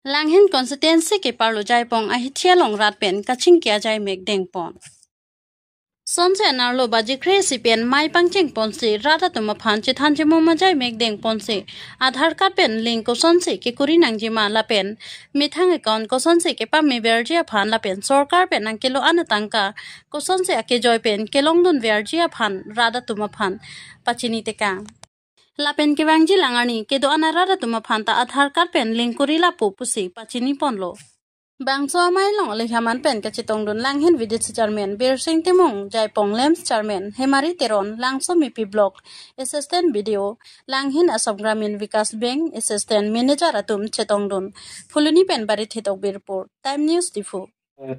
Langhin constituency ke parlo jai pong ahithia long rat pen kaching kia jai mek deng pon. Sonse narlo baji kresi pen mai pangching ponsi rata tuma phan chi thanji moma jai mek deng ponsi Aadhaar card pen link ko sonse ke kuri nangji ma la pen mithang account ko sonse ke pa me verjia phan la pen sarkar pen ang kilo anatangka ko sonse ake joy pen kelong dun verjia phan rata tuma phan pachini teka Lapen ke bangji langani ke do anarara tuma phanta Aadhaar card pen link kurila pupusi pachini ponlo. Bangso amai long le haman pen ka chitong dun langhin vidit chairman Bir Singh Timong jai pong lems chairman Hemari Teron langso mipi block assistant video langhin Assam Gramin Vikas Bank assistant manager atum chetong dun fuluni pen bari thitok birpur time news difu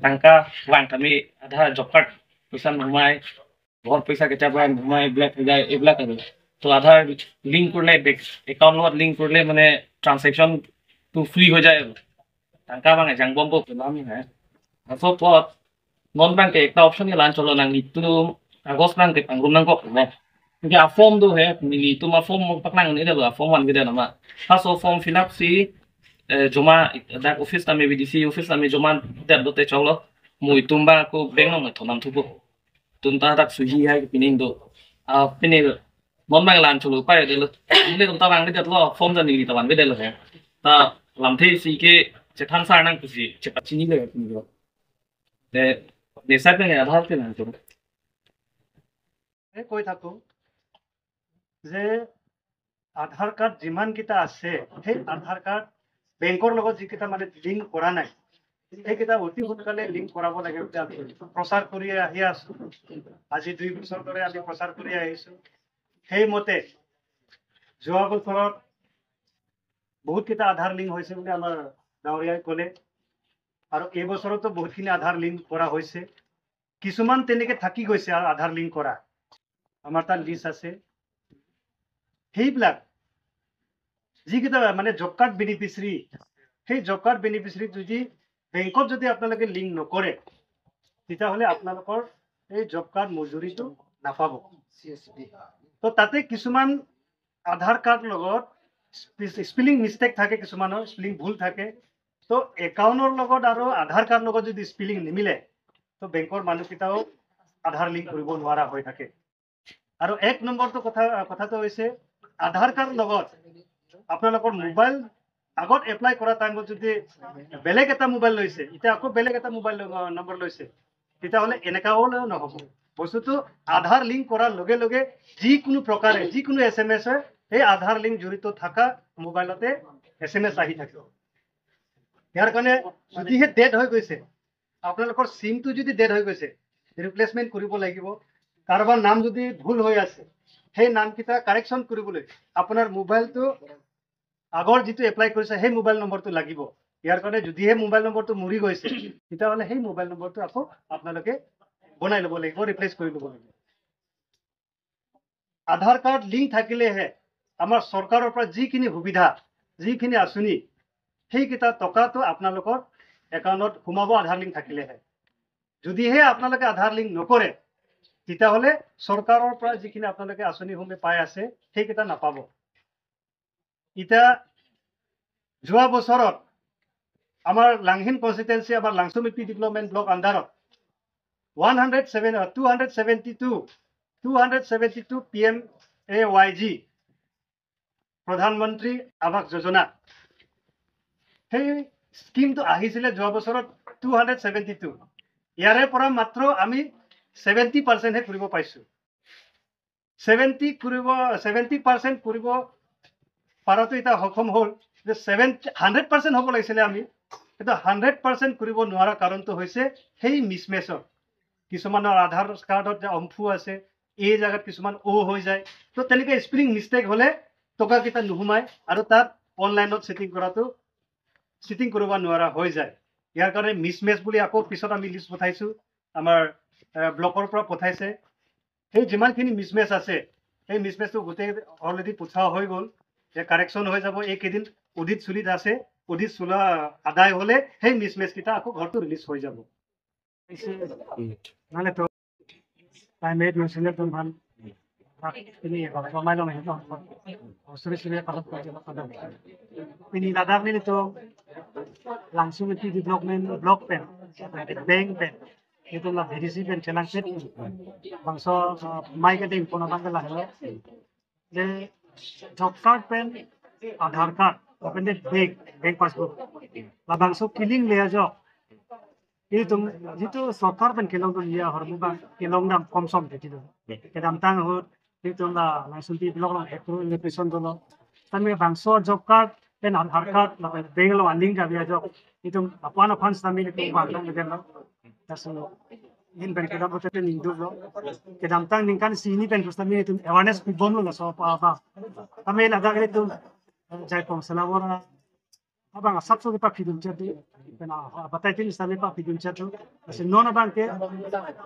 tangka wang kami Aadhaar job card pesan humai बहुत पैसा के चाप घुमाए black हो जाए एबला कर तो Aadhaar link कर ले अकाउंट नंबर लिंक कर ले माने ट्रांजैक्शन तो फ्री हो जाए tangka bang jang bombo lami hai so pot non bank ke ekta option ke lan cholo nang itu agos nang ke pangrum nang kok ne ke a form do hai ni tu ma form pak nang ni da form wan gida nama ha so form fill up si joma dak office ta me bdc office ta me joma da do te cholo mui tumba ko bank nang thonam thubo tunta dak suji hai pining do a pinil non bank lan cholo pa de lo ni tum ta bang de lo form da ni ta wan de lo hai ta lam the si ke 제 탄사랑 그지 제 진이가 같은 거. 내 사병에 아धा할 때는 좀. কৈ থাকো যে আধাৰ card যিমান কিটা আছে সেই আধাৰ card বেংকৰ লগত যিকেইটা মানে লিংক কৰা নাই সেইকেইটা অতি সোনকালে লিংক কৰাব লাগে বুলি আমি প্ৰচাৰ কৰি আহি আছো আজি 2 বছৰ ধৰি আমি প্ৰচাৰ কৰি আহিছো সেইমতে যোৱা বছৰত বহুত কিটা আধাৰ লিংক হৈছে বুলি আমাৰ ডাউৰিয়াই ক'লে আৰু এই বছৰতো বহুতখিনি আধাৰ লিংক কৰা হৈছে কিছুমান তেনেকে থাকি গৈছে আৰু আধাৰ লিংক কৰা আমাৰ তাত লিষ্ট আছে সেইবিলাক যিকেইটা মানে জব কাৰ্ড বেনিফিচিয়াৰী সেই জব কাৰ্ড বেনিফিচিয়াৰী যদি বেংকত যদি আপোনালোকে লিংক নকৰে তেতিয়াহ'লে আপোনালোকৰ এই জব কাৰ্ড মজুৰিটো নাপাব তো তাতে কিছুমান আধাৰ কাৰ্ড লগত স্পেলিং মিষ্টেক থাকে কিছুমানৰ স্পেলিং ভুল থাকে তো একাউণ্টৰ লগত আৰু আধাৰ কাৰ্ড লগত যদি স্পেলিং নিমিলে তো বেংকৰ মানুহকেইটাও আধাৰ লিংক কৰিব নোৱাৰা হৈ থাকে আৰু এক নম্বৰটো কথাটো হৈছে আধাৰ কাৰ্ড লগত আপোনালোকৰ মোবাইল আগত এপ্লাই কৰা টাইমত যদি বেলেগ এটা মোবাইল লৈছে এতিয়া আকৌ বেলেগ এটা মোবাইল নম্বৰ লৈছে তেতিয়াহ'লে এনেকাও নহ'ব বস্তুটো আধাৰ লিংক কৰাৰ লগে লগে যিকোনো প্ৰকাৰে যিকোনো SMS হয় এই আধাৰ লিংক জড়িত থকা মোবাইলতে SMS আহি থাকে ইয়াৰ কাৰণে যদিহে ডেড হৈ গৈছে আপোনালোকৰ সিমটো যদি ডেড হৈ গৈছে ৰিপ্লেচমেন্ট কৰিব লাগিব কাৰোবাৰ নাম যদি ভুল হৈ আছে সেই নামকেইটা কাৰেকশ্যন কৰিবলৈ আপোনাৰ মোবাইলটো আগৰ যিটো এপ্লাই কৰিছে সেই মোবাইল নম্বৰটো লাগিব ইয়াৰ কাৰণে যদিহে মোবাইল নম্বৰটো মৰি গৈছে তেতিয়াহ'লে সেই মোবাইল নম্বৰটো আকৌ আপোনালোকে বনাই ল'ব লাগিব ৰিপ্লেচ কৰি ল'ব লাগিব আধাৰ কাৰ্ড লিংক থাকিলেহে আমাৰ চৰকাৰৰ পৰা যিখিনি সুবিধা যিখিনি আঁচনি সেইকেইটা টকাটো আপোনালোকৰ একাউণ্টত সোমাব আধাৰ লিংক থাকিলেহে যদিহে আপোনালোকে আধাৰ লিংক নকৰে তেতিয়াহ'লে চৰকাৰৰ পৰা যিখিনি আপোনালোকে আঁচনিসমূহ পাই আছে সেইকেইটা নাপাব এতিয়া যোৱা বছৰত আমাৰ লাংহিন কনষ্টিটুৱেন্সি আমাৰ লাংচুমিপি ডেভেলপমেণ্ট ব্লক আণ্ডাৰত 272 PMAYG প্ৰধানমন্ত্ৰী আৱাস যোজনা সেই স্কিমটো আহিছিলে যোৱা বছৰত 272 ইয়াৰে পৰা মাত্ৰ আমি 70% হে কৰিব পাইছো 70% কৰিব পাৰাটো এটা সক্ষম হ'ল যে 100% হ'ব লাগিছিলে আমি কিন্তু 100% কৰিব নোৱাৰা কাৰণটো হৈছে সেই মিছমেচৰ কিছুমানৰ আধাৰ কাৰ্ডত যে অম্ফু আছে এই জায়গাত কিছুমান ও হৈ যায় তো তেনেকৈ স্পেলিং মিষ্টেক হ'লে টকা কেইটা নুহুমায় আৰু তাত অনলাইনত চিটিং কৰিব নোৱাৰা হৈ যায় ইয়াৰ কাৰণে মিছমেচ বুলি আকৌ পিছত আমি লিষ্ট পঠাইছো আমাৰ ব্লকৰ পৰা পঠাইছে সেই যিমানখিনি মিছমেচ আছে সেই মিছমেচটো গোটেই অলৰেডি পঠোৱা হৈ গ'ল যে কাৰেকশ্যন হৈ যাব এইকেইদিন অডিট চলিত আছে অডিট চলা আদায় হ'লে সেই মিছমেচ কেইটা আকৌ ঘৰটো ৰিলিজ হৈ যাব নহ'লে তো প্ৰাইমেট মেচিনে তো ভাল ini pemain lo itu sering-sering kalau ini ladang ini tuh langsung itu development block pen, bank pen, itu lah verisi pen celang pen, bangsa mai ke ding pun abang kelah lo, je job card pen, Aadhaar card, open the bank passbook, lah bangsa killing le aja, itu software pen kilong tu dia harus bukan kilong dam komsom gitu, kedam tang hut, itu lah langsung di blok lah, itu lepisan tu lo, tapi bangsa job card pen Aadhaar card, lah bank lo link ka dia job, itu apa fans kami itu bangsa gitu lo, taslo, in pen kedam tu pen induk lo, kedam tang ningkan sini pen terus kami itu awareness bom lo so apa, kami lada itu jai pom selawar, abang sabso kita pidum jadi, pena batai tin kami pak pidum jadi, masih non abang ke,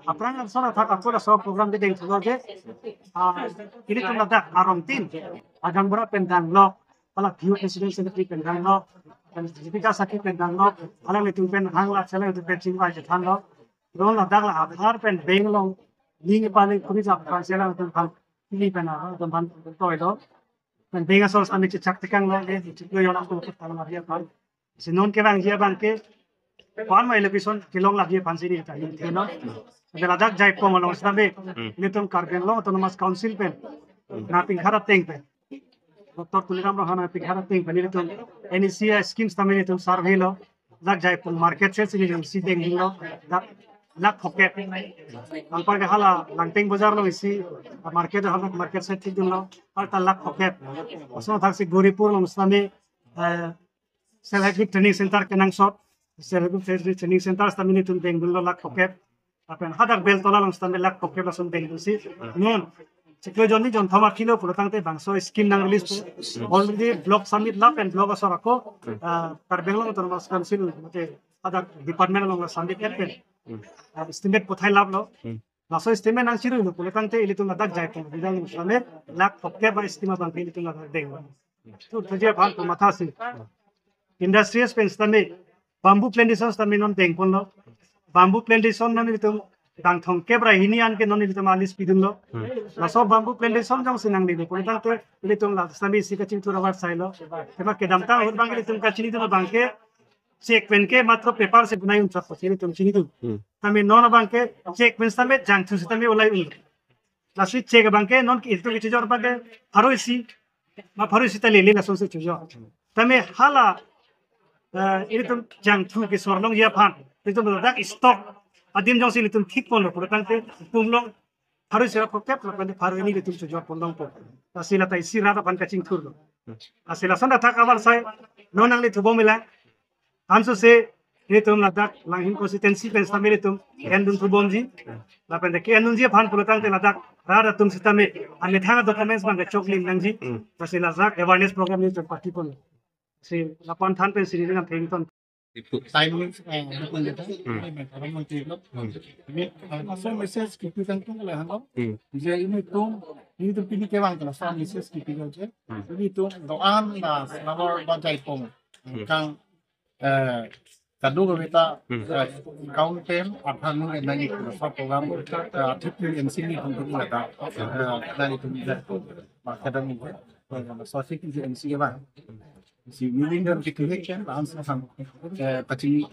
apalagi soal tak aku lah soal program di deng juga ke, ini tu lada arontin, agang berapa pendang lo, kalau view presiden sendiri pendang lo, dan jika sakit pendang lo, kalau itu pen hanglah selain itu pen singkai jetan lo, lo lada lah Aadhaar pen bank lo, link paling kuris apa selain itu pen ini pen apa, itu pen toy lo. Dan dengan soal kami cecak tekan lagi, itu yang aku kalau lagi apa, sinon kerang dia bangke, kawan mai lebih son kilong lagi pansi ni kita ini, no, jadi ada jai pom long sampai, ini tuh karben long autonomous council pen, namping harap teng pen, doktor tuliram roh hana namping harap teng pen, ini tuh NECA schemes kami itu survey lo, ada jai pom market sales ini si teng lo, lak pocket, angpar ke hala langteng bazar lo isi market hala market set itu lo, alta lak pocket, asal thak si Goripur lo mustami self help training center kenang shop, self help training center stami itu Bengal lo lak pocket, apa yang hadak bel tola lo mustami lak pocket langsung Bengal si, non, ciklo joni jon thama kilo pulang teh bangso skim nang release already blog submit lap and blog asal aku, karbeng lo autonomous council, mate hadak department lo submit kan. Estimate pothai lab lo, laso estimate nang siru lo, pulang teh itu ngadak jai pun, bidang misalnya lak pocket ba estimate bangke itu ngadak deng. Tu tujuh bahag pemata sih. Industries penstami, bambu plantation stami non deng pun lo, bambu plantation non itu dang thong kebra ini an ke non itu malis pidun lo, laso bambu plantation jang senang di lo, pulang teh itu ngadak stami si kacing tu rawat say lo, tema kedam tang hut bangke itu kacing itu bangke check pen के मात्र paper से बनाई उनका पसीने तुम चीनी तुम तमें non बैंके चेक पेन तमें जंग तुम तमें उलाई उन लास्ट चेक बैंके नॉन की इतना किसी और बैंके फरोइसी तले ले लास्ट से चुजा तमें हाला ini तुम जंग तुम के स्वर्ण या फान itu berdak stok adim jong sini तुम ठीक पोलो पर तंग ते तुम लोग फरोइसी आप कैप लपन फरो ini तुम चुजा पोलो पो asila tai sirada pan kacing turlo asila sonda tak awal saya nonang li tubo mila Anso se ini tuh ladak langhin konsistensi pensame itu endun tubonji, lapan dek endun dia pan pulang te ladak rada tum sisteme ane thanga documents bang chokling nangji, pasti ladak awareness program ini terpati pun, si lapan than pen sini dengan tengton. Timing orang menteri lo, ini asal message kita kan tuh lah lo, jadi ini tuh pilih kewang kalau asal message kita aja, ini tuh doan lah, nomor bantai pom, kang Kadung kita kaunten akan mengenai program artificial intelligence untuk kita dari itu kadang sosial intelligence apa si willing dan dikirakan langsung sama kecil